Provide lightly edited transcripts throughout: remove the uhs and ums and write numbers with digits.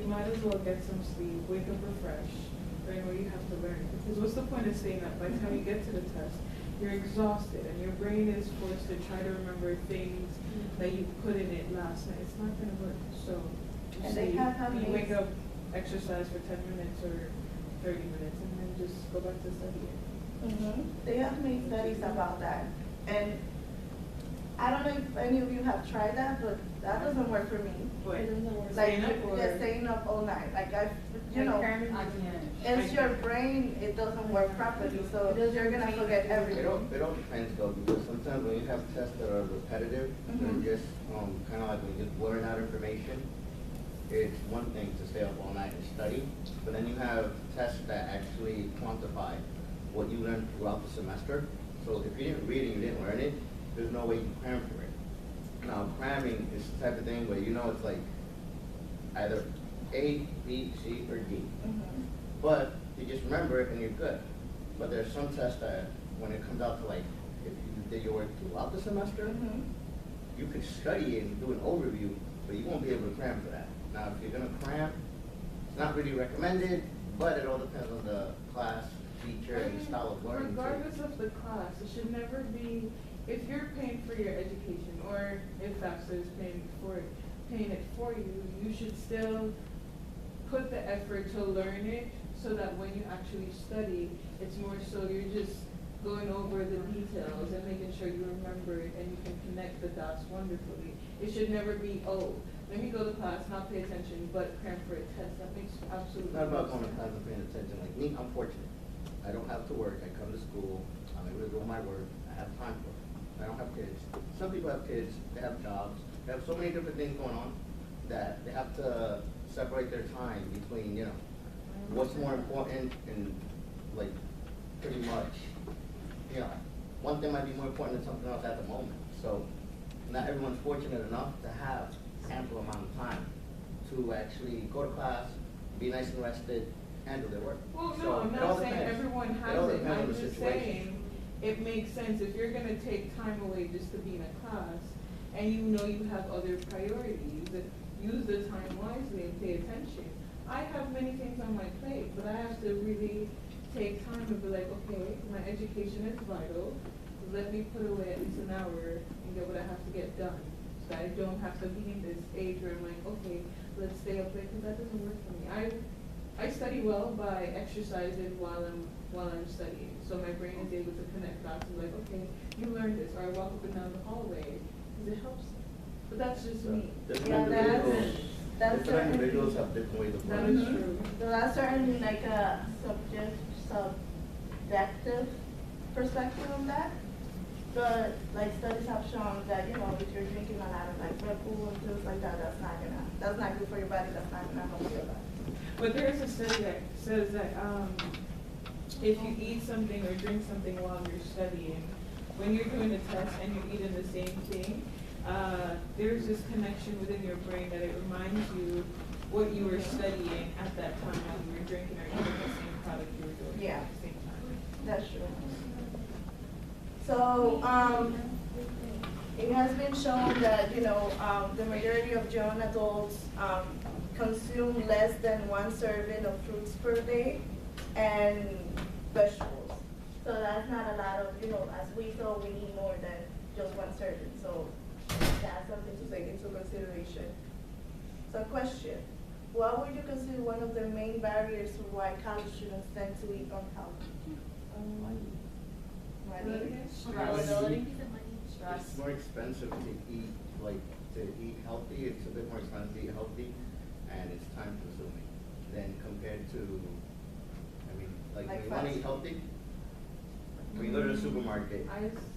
you might as well get some sleep, wake up refreshed, learn what you have to learn. Because what's the point of staying up? By the time you get to the test, you're exhausted, and your brain is forced to try to remember things that you put in it last night. It's not going to work. So, and they have how many? You wake up, exercise for 10 minutes or 30 minutes, and then just go back to studying. They have made studies about that, and I don't know if any of you have tried that, but that doesn't work for me. What? It doesn't work. Staying Like, up or? just staying up all night. Like it's your brain, it doesn't work properly, so you're gonna forget everything. It all depends though, because sometimes when you have tests that are repetitive, they're just kind of like when you just blur out information. It's one thing to stay up all night and study, but then you have tests that actually quantify what you learned throughout the semester. So if you didn't read it and you didn't learn it, there's no way you can cram for it. Now cramming is the type of thing where you know it's like either A, B, C, or D. But you just remember it and you're good. But there's some tests that when it comes out to like if you did your work throughout the semester, you could study it and do an overview, but you won't be able to cram for that. Now if you're gonna cram, it's not really recommended, but it all depends on the class, teacher, and style of learning. Regardless of the class, it should never be, if you're paying for your education, or if FAFSA is paying it for you, you should still put the effort to learn it so that when you actually study, it's more so you're just going over the details and making sure you remember it and you can connect the dots wonderfully. It should never be, oh, let me go to class, not pay attention, but cram for a test. That makes absolutely It's not about no going to sense. class and paying attention. Like me, I'm fortunate. I don't have to work. I come to school. I'm able to do my work. I have time for it. I don't have kids. Some people have kids. They have jobs. They have so many different things going on that they have to separate their time between, you know, what's more important and like pretty much, you know, one thing might be more important than something else at the moment. So not everyone's fortunate enough to have ample amount of time to actually go to class, be nice and rested, and do their work. Well, no, So I'm it all not saying depends. everyone It has all it. depends on I'm the just situation. saying it makes sense if you're going to take time away just to be in a class and you know you have other priorities, that use the time wisely and pay attention. I have many things on my plate, but I have to really take time and be like, okay, my education is vital. Let me put away at least an hour and get what I have to get done. So that I don't have to be in this age where I'm like, okay, let's stay up late, because that doesn't work for me. I study well by exercising while I'm studying. So my brain is able to connect dots and like, okay, you learned this, or I walk up and down the hallway, because it helps. But that's just me. Different that's different individuals have different ways of That learning. is true. So that's certainly like a subjective perspective on that. But like studies have shown that, you know, if you're drinking a lot of like Red Bull and things like that, that's not good for your body, that's not gonna help your body. But there is a study that says that if you eat something or drink something while you're studying, when you're doing a test and you're eating the same thing, there's this connection within your brain that it reminds you what you were studying at that time when you were drinking or eating the same product you were doing at the same time. That's true. So, it has been shown that, you know, the majority of young adults consume less than 1 serving of fruits per day and vegetables. So that's not a lot of, you know, as we saw, we need more than just 1 serving. So that's something to take into consideration. So question, what would you consider one of the main barriers to why college students tend to eat unhealthy? Money. Availability. It's more expensive to eat healthy. It's a bit more expensive to eat healthy, and it's time consuming than compared to, I mean, like when you want to eat healthy, when you go to the supermarket,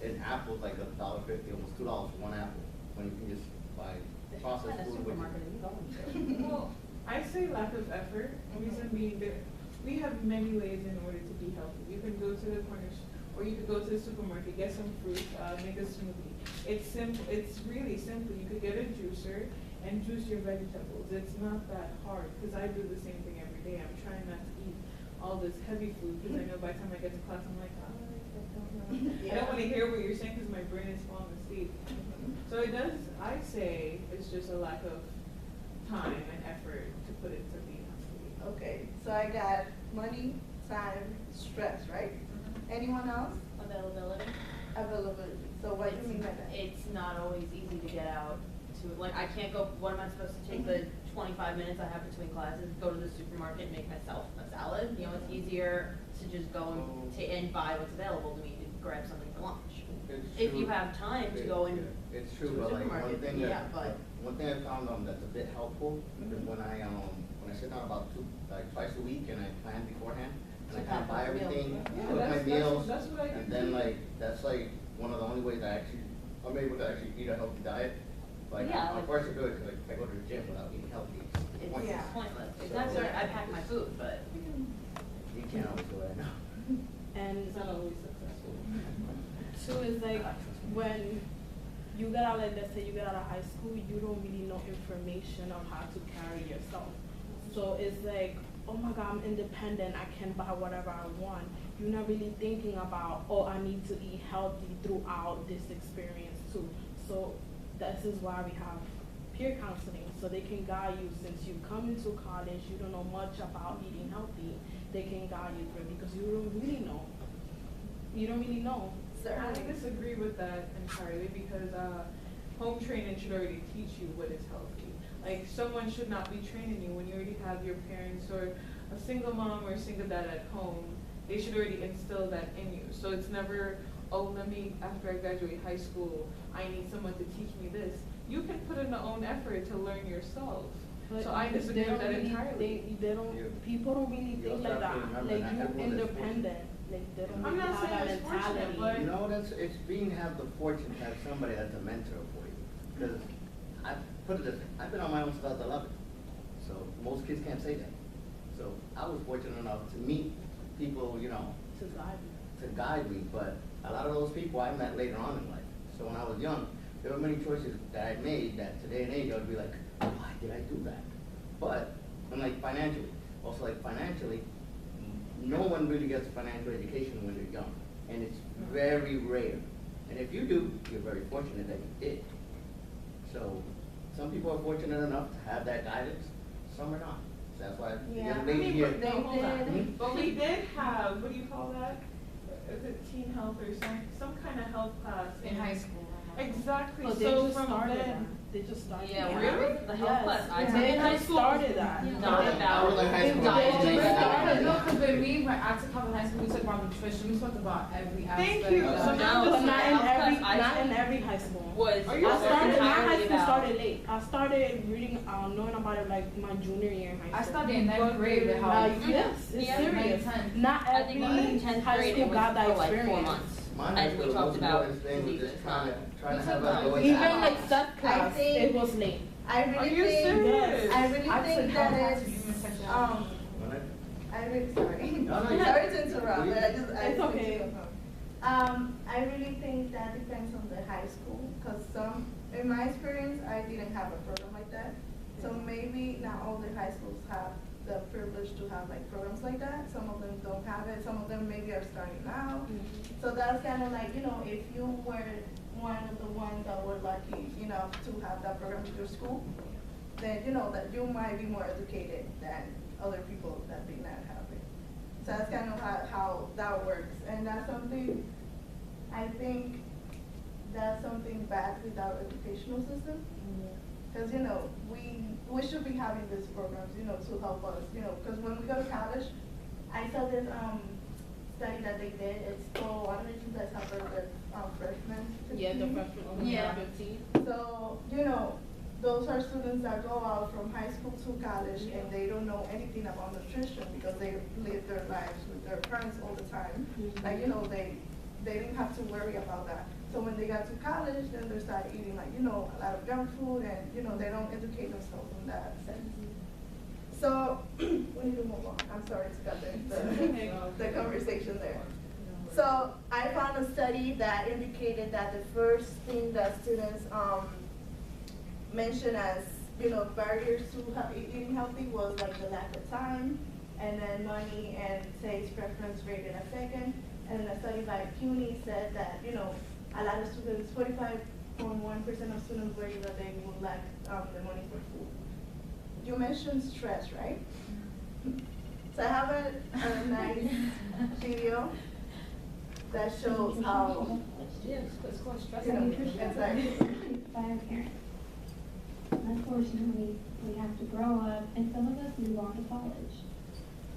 an apple's like $1.50, almost $2 for 1 apple, when you can just buy processed food. Well, I say lack of effort. Reason being, we have many ways in order to be healthy. You can go to the corner or you could go to the supermarket, get some fruit, make a smoothie. It's simple. It's really simple. You could get a juicer and juice your vegetables. It's not that hard, because I do the same thing every day. I'm trying not to eat all this heavy food, because I know by the time I get to class, I'm like, oh, I don't know. I don't want to hear what you're saying because my brain is falling asleep. So it does, I say, it's just a lack of time and effort to put into So I got money, time, stress, right? Anyone else? Availability. Availability. So what do you mean by that? It's not always easy to get out to, like, I can't go, what am I supposed to take the 25 minutes I have between classes, go to the supermarket and make myself a salad? You know, it's easier to just go and buy what's available to me to grab something for lunch. If you have time to go in It's to true, a but like one supermarket, thing yeah, but. one thing I found that's a bit helpful is when I sit down about twice a week and I plan beforehand and I To kind of pack buy your meals. everything, Yeah, cook my that's- meals, that's what I do and then too. that's one of the only ways I'm able to actually eat a healthy diet. Like Yeah, I'm like- forced to do it because I go to the gym without eating healthy. It's pointless. Yeah. pointless. So- Exactly. I pack my food, but. You can't always do it now. And It's not always successful. two is like when you get out, like let's say you get out of high school, you don't really know information on how to carry yourself. So it's like, oh my God, I'm independent, I can buy whatever I want. You're not really thinking about, oh, I need to eat healthy throughout this experience too. So this is why we have peer counseling, so they can guide you since you come into college, you don't know much about eating healthy, they can guide you through it because you don't really know. You don't really know. I disagree with that entirely because home training should already teach you what is healthy. Like someone should not be training you when you already have your parents or a single mom or a single dad at home. They should already instill that in you. So it's never, oh, after I graduate high school, I need someone to teach me this. You can put in the own effort to learn yourself. But So I they disagree don't with that really entirely. think- They don't, You- people don't really you think also like have to that, remember like that you everyone is independent, like they don't I'm really not have that saying it's fortunate, mentality. but- You know, it's being have the fortune to have somebody that's a mentor for you. Because I put it this way, I've been on my own since I was 11. So most kids can't say that. So I was fortunate enough to meet people, To guide you. to guide me, but a lot of those people I met later on in life. So when I was young, there were many choices that I made that today and age I would be like, why did I do that? But, and financially, no one really gets a financial education when they're young. And it's very rare. And if you do, you're very fortunate that you did. So some people are fortunate enough to have that guidance, some are not. So that's why you Yeah. get a I lady mean, here. but they Hold on. Mhm. But we did have, what do you call that? Is it teen health or some kind of health class? In high school. Exactly, Oh, they so just from started that. then. They just started. Yeah, that. really? The health Yes. class I They took in high just school started that. Not I about was in high school. diet. They just started No, that. because when we went out to public high school, we talked about nutrition, we talked about every aspect. Thank you. of So it. now But this is not in health class every, I not took in every high school. was Are you I serious? started, my entirely high school about- started late. I started reading, knowing about it like my junior year in high I school. started in ninth grade with Like, health. yes, it's Yeah. serious. Ninth, Not I every think in 10th high grade school it was got that for like 4 experience. months. Mine And was we the talked most about important thing was diseases, just trying to We have took a those. voice. Even like set I class, think- it was late. I really Are you think, serious? I really I think took that health it's, class in human sexuality. When I really, sorry. No, no, you- Sorry to interrupt, but I just. It's okay. I really think that depends on the high school, because in my experience, I didn't have a program like that. So maybe not all the high schools have the privilege to have like programs like that. Some of them don't have it, some of them maybe are starting now. So that's kind of like, if you were one of the ones that were lucky enough to have that program in your school, then that you might be more educated than other people that did not have it. So that's kind of how that works. And that's something, I think, that's something bad with our educational system. Because, we should be having these programs, to help us, because when we go to college, I saw this study that they did. It's called, I don't know if you guys have heard of it, freshman. Yeah, the 15. freshman, Yeah. 15. So, those are students that go out from high school to college and they don't know anything about nutrition because they live their lives with their parents all the time. Like, they didn't have to worry about that. So when they got to college, then they started eating like, a lot of junk food and, they don't educate themselves in that sense. So, we need to move on. I'm sorry to cut the conversation there. So I found a study that indicated that the first thing that students mentioned as barriers to eating healthy was like the lack of time, and then money and taste preference rated a second. And a study by CUNY said that a lot of students, 45.1% of students rated that they would lack the money for food. You mentioned stress, right? So I have a nice video that shows how, Yes, it's called stress. you know, it's like, By our parents. Unfortunately, we have to grow up and some of us move on to college.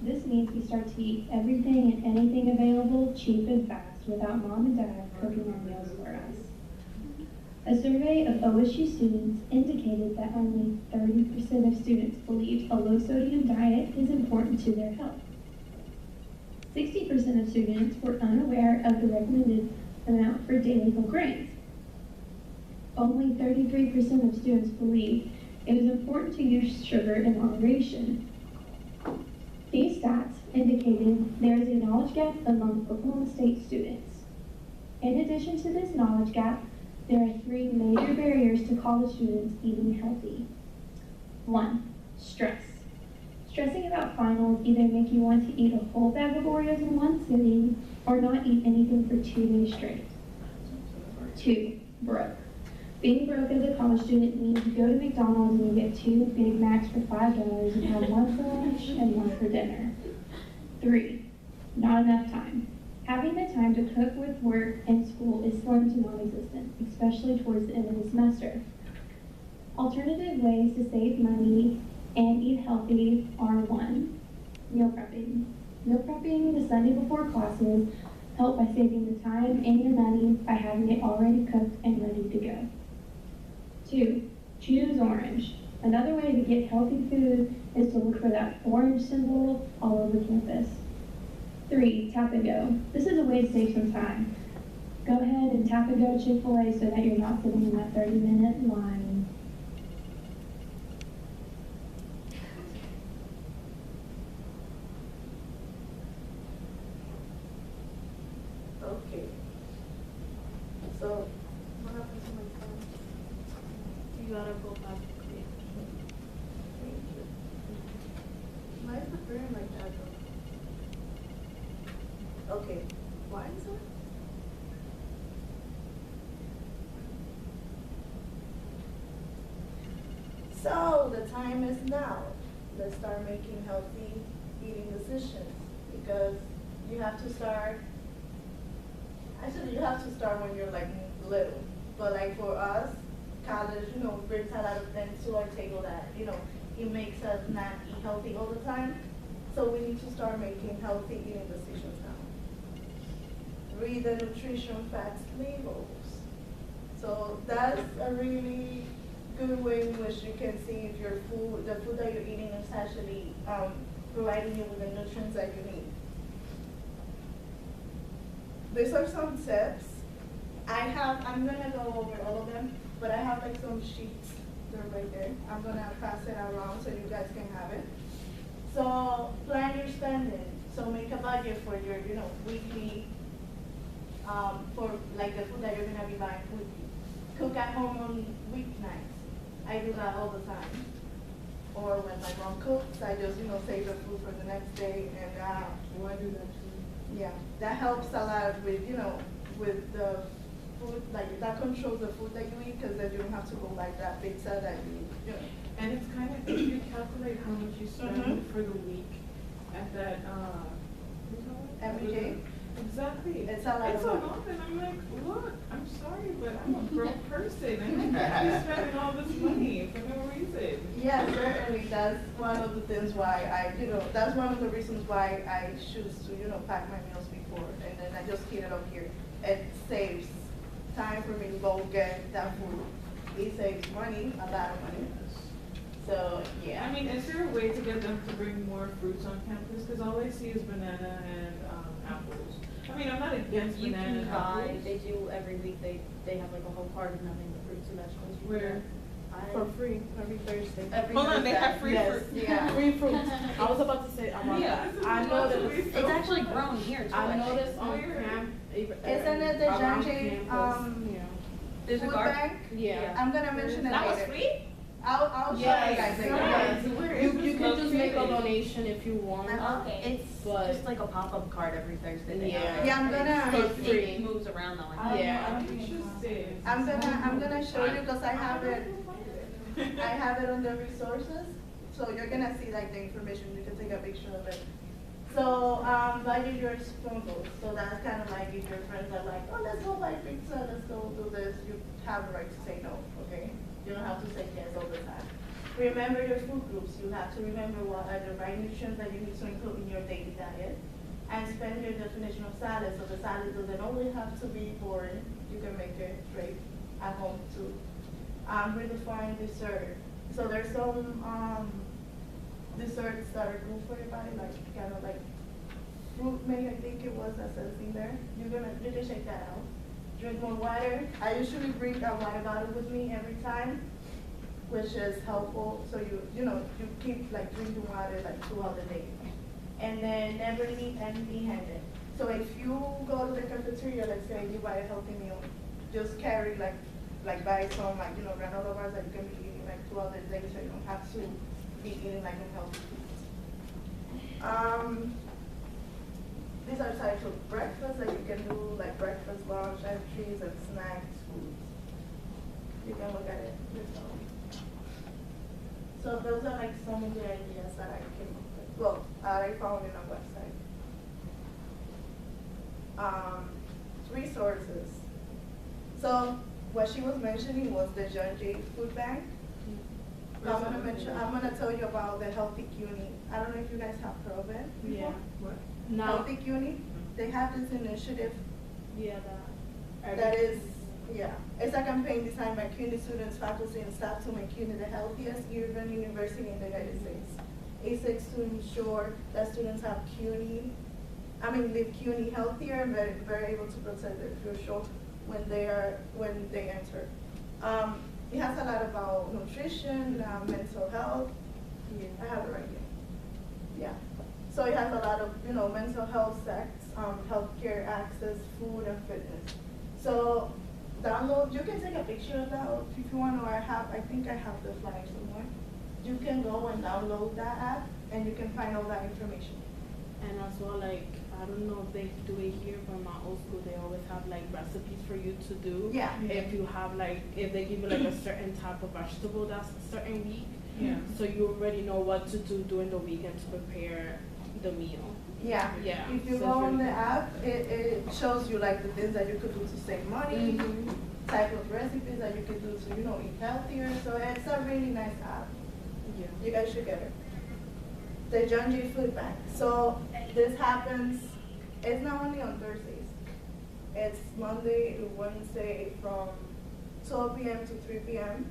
This means we start to eat everything and anything available cheap and fast without mom and dad cooking our meals for us. A survey of OSU students indicated that only 30% of students believe a low-sodium diet is important to their health. 60% of students were unaware of the recommended amount for daily whole grains. Only 33% of students believe it is important to use sugar in moderation. These stats indicated there is a knowledge gap among Oklahoma State students. In addition to this knowledge gap, there are 3 major barriers to college students eating healthy. 1, stress. Stressing about finals either make you want to eat a whole bag of Oreos in one sitting or not eat anything for 2 days straight. 2, broke. Being broke as a college student means you go to McDonald's and you get 2 Big Macs for $5 and have one for lunch and one for dinner. 3, not enough time. Having the time to cook with work and school is slim to non-existent, especially towards the end of the semester. Alternative ways to save money and eat healthy are 1, meal prepping. Meal prepping the Sunday before classes help by saving the time and your money by having it already cooked and ready to go. 2, choose orange. Another way to get healthy food is to look for that orange symbol all over campus. 3, tap and go. This is a way to save some time. Go ahead and tap and go to Chick-fil-A so that you're not sitting in that 30-minute line. okay. So, what happens to my phone? You gotta go back. Thank you. Why is the frame like that though? Okay, why is it? So the time is now. Let's start making healthy eating decisions because you have to start. Actually, you have to start when you're like little. But like for us, college, you know, brings a lot of things to our table that, you know, it makes us not eat healthy all the time. So we need to start making healthy eating decisions now. Read the nutrition facts labels. So that's a really good way in which you can see if your food, the food that you're eating is actually providing you with the nutrients that you need. These are some tips. I'm gonna go over all of them, but I have like some sheets, they're right there. I'm gonna pass it around so you guys can have it. So plan your spending. So make a budget for your, you know, weekly, for like the food that you're gonna be buying weekly. Cook at home on weeknights. I do that all the time. Or when my mom cooks, I just, you know, save the food for the next day and Oh, I do that too. yeah, that helps a lot with, you know, with the food, like that controls the food that you eat because then you don't have to go like that pizza that you know. And it's kind of, if you calculate how much you spend Mhm. for the week at that, Every day? Exactly. It's a lot It's of a money. lot, and I'm like, look, I'm sorry, but I'm a broke person, and I can't be spending all this money for no reason. Yeah, certainly, that's one of the things why I, you know, that's one of the reasons why I choose to, you know, pack my meals before, and then I just heat it up here. It saves time for me to go get that food. It saves money, a lot of money. So, yeah. I mean, is there a way to get them to bring more fruits on campus? Because all I see is banana and apples. I mean, I'm not against You banana can and buy, apples. they do every week, they have like a whole cart of nothing but fruits and vegetables. You can Where? buy For free every Thursday. every Hold on, they Thursday. have free Yes. fruit. Yeah. Free fruits. I was about to say about Yeah, that. this is I about to noticed. be It's actually grown here too. I think. noticed on Weird. camp. Isn't it the around Janjay, campus, yeah. There's a Food garden. bank? Yeah. I'm gonna mention it That was later. free? I'll show you Yes, guys later. yes. Where You, is this you can just make a located? donation if you want. It's But- just like a pop-up cart every Thursday. they Yeah. have. Yeah, I'm gonna- For It free. moves around though. I- Yeah. I'm interested. I'm gonna show you because I have it on the resources. So you're gonna see like the information, you can take a picture of it. So, budget your spoonfuls. So that's kind of like if your friends are like, oh, let's go buy pizza, let's go do this, you have the right to say no, okay? You don't have to say yes all the time. Remember your food groups. You have to remember what are the right nutrients that you need to include in your daily diet. And spend your definition of salad. So the salad doesn't only have to be boring. You can make it great at home too. Redefine dessert. So there's some desserts that are good for your body, like kind of like fruit may, I think it was, that says in there. You can check that out. Drink more water. I usually bring a water bottle with me every time, which is helpful. So you keep like drinking water like throughout the day. And then never eat empty-handed. So if you go to the cafeteria, let's say you buy a healthy meal, just carry buy some granola bars that you can be eating like throughout the day, so you don't have to be eating like unhealthy foods. These are types of breakfast that you can do, like breakfast, lunch, entries, and snacks, foods. You can look at it yourself. So those are like some of the ideas that I came up with. Well, I found in our website. Resources. So what she was mentioning was the John Jay Food Bank. I'm gonna tell you about the Healthy CUNY. I don't know if you guys have heard of it before. Yeah. What? No. Healthy CUNY. They have this initiative Yeah, that is, it's a campaign designed by CUNY students, faculty, and staff to make CUNY the healthiest urban university in the United States. It seeks to ensure that students have live CUNY healthier and very able to protect their future when they enter. It has a lot about nutrition, mental health. Yeah. I have it right here. Yeah. So it has a lot of mental health, sex, healthcare access, food, and fitness. So download. You can take a picture of that if you want, or I think I have the flyer somewhere. You can go and download that app, and you can find all that information. And as well, like, I don't know if they do it here, but in my old school, they always have like recipes for you to do. Yeah. If you have if they give you like a certain type of vegetable that's a certain week. Yeah. So you already know what to do during the weekend to prepare the meal. Yeah. Yeah. If you So go it's on really the app, it shows you like the things that you could do to save money, type of recipes that you could do to eat healthier. So it's a really nice app. Yeah. You guys should get it. The John Jay Food Bank. So this happens, it's not only on Thursdays. It's Monday to Wednesday from 12 p.m. to 3 p.m.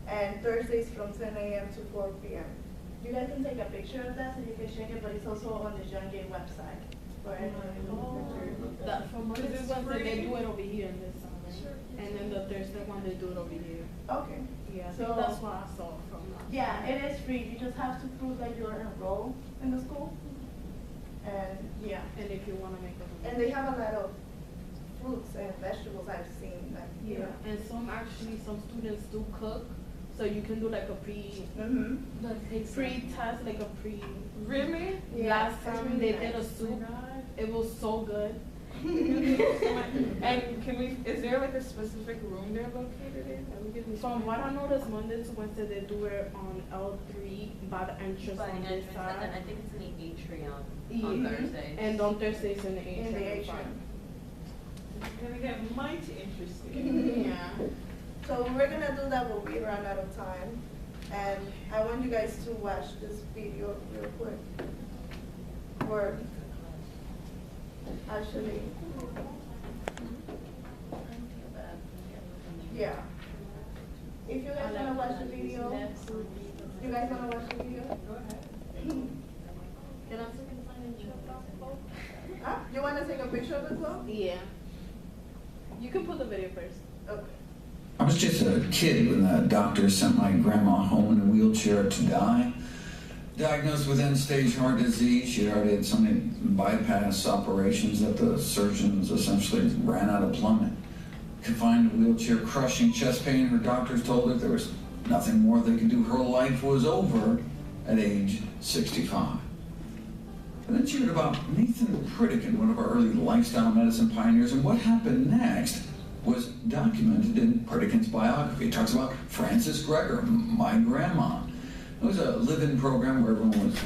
and Thursdays from 10 a.m. to 4 p.m. You guys can take a picture of that so you can check it, but it's also on the John Jay website. For anyone That from Because Monday it's to Wednesday, they free. do it over here in this summer. And then the Thursday one, they do it over here. Okay. Yeah, I So- think that's what I saw from that. Yeah, it is free. You just have to prove that you're enrolled in the school. And yeah. And if you want to make a And they have a lot of fruits and vegetables I've seen. Like, Yeah, and some students do cook, so you can do like a Mm-hmm. pre-test, like a pre. Really? Yeah, Last that's time really they did a nice. soup, it was so good. And is there like a specific room they're located in? Are we getting From what I noticed, Monday to Wednesday they do it on L3 by the entrance By on the this entrance, and then I side. think it's in the atrium Yeah. on Thursdays. And on Thursdays in the In the atrium. atrium. It's gonna get mighty interesting. Yeah. So we're gonna do that, but we run out of time. And I want you guys to watch this video real quick. Or actually, yeah. If you guys wanna watch the video, you guys wanna watch the video? Go ahead. Can I second sign in Huh? You wanna take a picture of it as well? Yeah. You can put the video first. Okay. I was just a kid when the doctor sent my grandma home in a wheelchair to die. Diagnosed with end-stage heart disease, she already had so many bypass operations that the surgeons essentially ran out of plumbing. Confined in a wheelchair, crushing chest pain, her doctors told her there was nothing more they could do. Her life was over at age 65. And then she heard about Nathan Pritikin, one of our early lifestyle medicine pioneers, and what happened next was documented in Pritikin's biography. It talks about Frances Greger, my grandma. It was a live-in program where everyone was